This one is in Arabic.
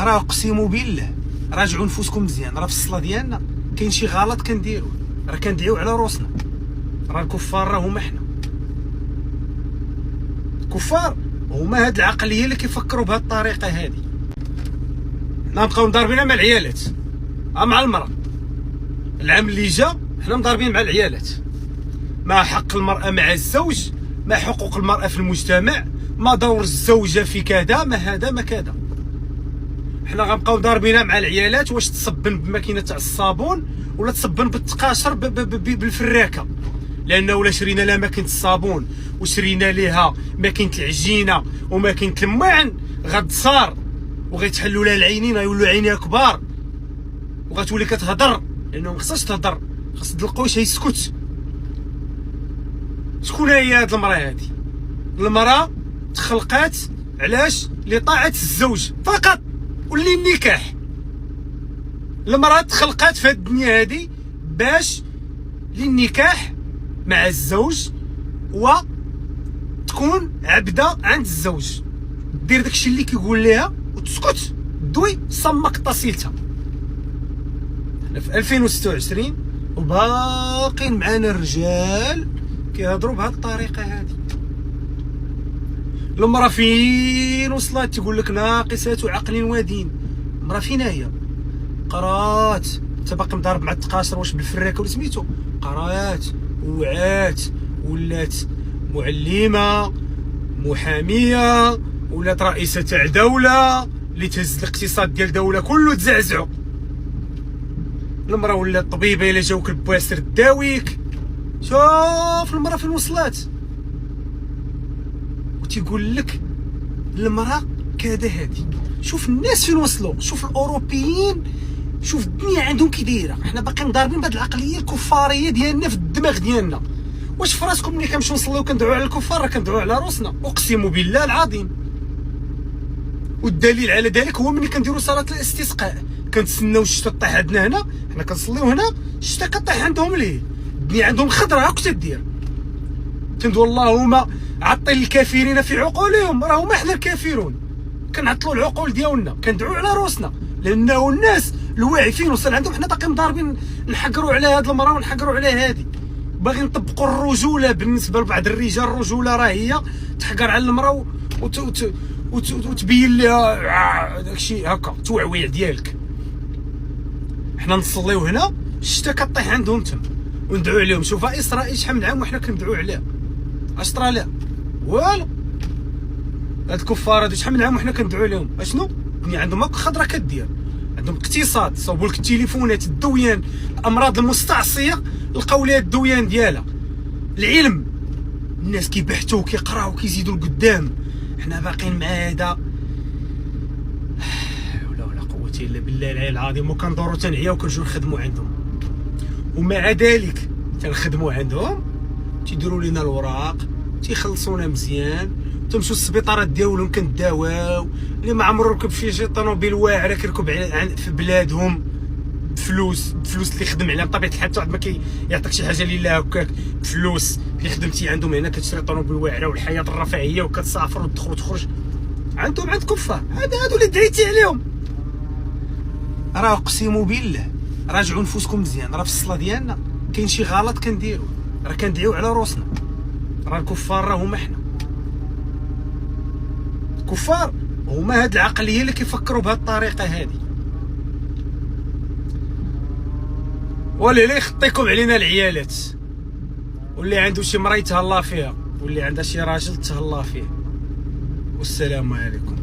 راه اقسم بالله راجعوا نفوسكم مزيان. راه في الصلاه ديالنا كاين شي غلط كنديروا، راه كندعيو على روسنا. راه الكفار راه هما حنا. الكفار هما هاد العقليه اللي كيفكروا بهاد الطريقه هادي. حنا نبقاو مضاربين مع العيالات مع المراه. العام اللي جا حنا مضاربين مع العيالات. ما حق المراه مع الزوج، ما حقوق المراه في المجتمع، ما دور الزوجه في كذا، ما هذا ما كذا. حنا غنبقاو ضاربين مع العيالات واش تصبن بماكينه تاع الصابون ولا تصبن بالتقاشر بالفراكه. لانه ولا شرينا لها ماكينه الصابون وشرينا ليها ماكينه العجينه وماكينه الماعن غتصار وغيتحلوا لها العينين، غيولوا عينيها كبار وغتولي كتهضر. لانه مخصهاش تهضر، خاص تلقاو شي يسكت. شكون هي هاد المراه هادي؟ المراه تخلقات علاش؟ لطاعه الزوج فقط وللنكاح. المراه تخلقات في هاد الدنيا هادي باش للنكاح مع الزوج وتكون عبده عند الزوج، دير داكشي اللي كيقول ليها وتسكت، دوي صمك طاسيلتها. حنا في 2026 وباقيين معانا الرجال كيهضروا بهاد الطريقه هادي. المراه فين وصلت؟ تقول لك ناقصه عقل ودين. المراه فين هي؟ قرات. انت باقي مضارب مع التقاشر واش بالفراكه ولا سميتو؟ قرات وعات، ولات معلمه، محاميه، ولات رئيسه تاع دوله اللي تهز الاقتصاد ديال دوله كله تزعزعو. المراه ولات طبيبه الا جاوك البواسر داويك. شوف المراه فين وصلت. وتيقول لك المراه كذا هادي. شوف الناس فين وصلوا، شوف الاوروبيين، شوف الدنيا عندهم كي دايره. حنا باقيين مضاربين بهاد العقليه الكفاريه ديالنا في الدماغ ديالنا. واش في راسكم ملي كنمشيو نصليو كندعوا على الكفار؟ راه كندعوا على روسنا، اقسم بالله العظيم. والدليل على ذلك هو ملي كنديروا صلاه الاستسقاء كنتسناو الشتا طيح عندنا هنا. حنا كنصليو هنا الشتا كطيح عندهم ليه. الدنيا عندهم خضره هاك تدير. تندوا اللهم عطل الكافرين في عقولهم، راه هما حنا الكافرون. كنعطلوا العقول ديالنا، كندعوا على روسنا لانه الناس الواعي فين وصل عندهم. حنا باقي مضاربين نحقروا على هاد المراه ونحقروا على هادي. باغي نطبقوا الرجوله بالنسبه لبعض الرجال. الرجوله راه هي تحقر على المراه وتبين لها داكشي هكا توعويع ديالك. حنا نصليو هنا الشتا كطيح عندهم تما وندعوا عليهم. شوف اسرائيل شحال من عام وحنا كندعوا عليها. اش طرا لها؟ والو. هاد الكفار هادو شحال من عام وحنا كندعوا عليهم. اشنو؟ الدنيا عندهم هاك خضره كدير، عندهم اقتصاد، صوبوا لك التليفونات، الدويان، الامراض المستعصيه لقاو ليها الدويان ديالها. العلم الناس كيبحثوا كيقراو كيزيدوا لقدام. حنا باقيين مع هذا ولا قوه الا بالله العلي العظيم. وكندورو تنعيا وكنجيو نخدموا عندهم، ومع ذلك تنخدموا عندهم تيديروا لنا الوراق، تيخلصونا مزيان، تمشيو للسبيطارات ديالهم كنداواو. اللي ما عمرو ركب في شي طوموبيل واعره كيركب في بلادهم بفلوس اللي خدم عليها. بطبيعه الحال واحد ما كيعطيك شي حاجه لله هكاك بفلوس اللي خدمتي عندهم هنا كتشري طوموبيل واعره والحياه الرفاهيه وكتسافر وتدخل وتخرج. عندهم عند كفار هادو اللي دعيتي عليهم. راه اقسم بالله راجعوا نفوسكم مزيان. راه في الصلاه ديالنا كاين شي غلط كنديروا، راه كندعيو على روسنا. راه الكفار راه هما حنا. الكفار هما هاد العقليه اللي كيفكروا بهاد الطريقه هادي. واللي يخطيكم علينا العيالات، واللي عنده شي مرا يتهلا فيها، واللي عندها شي راجل تهلا فيه. والسلام عليكم.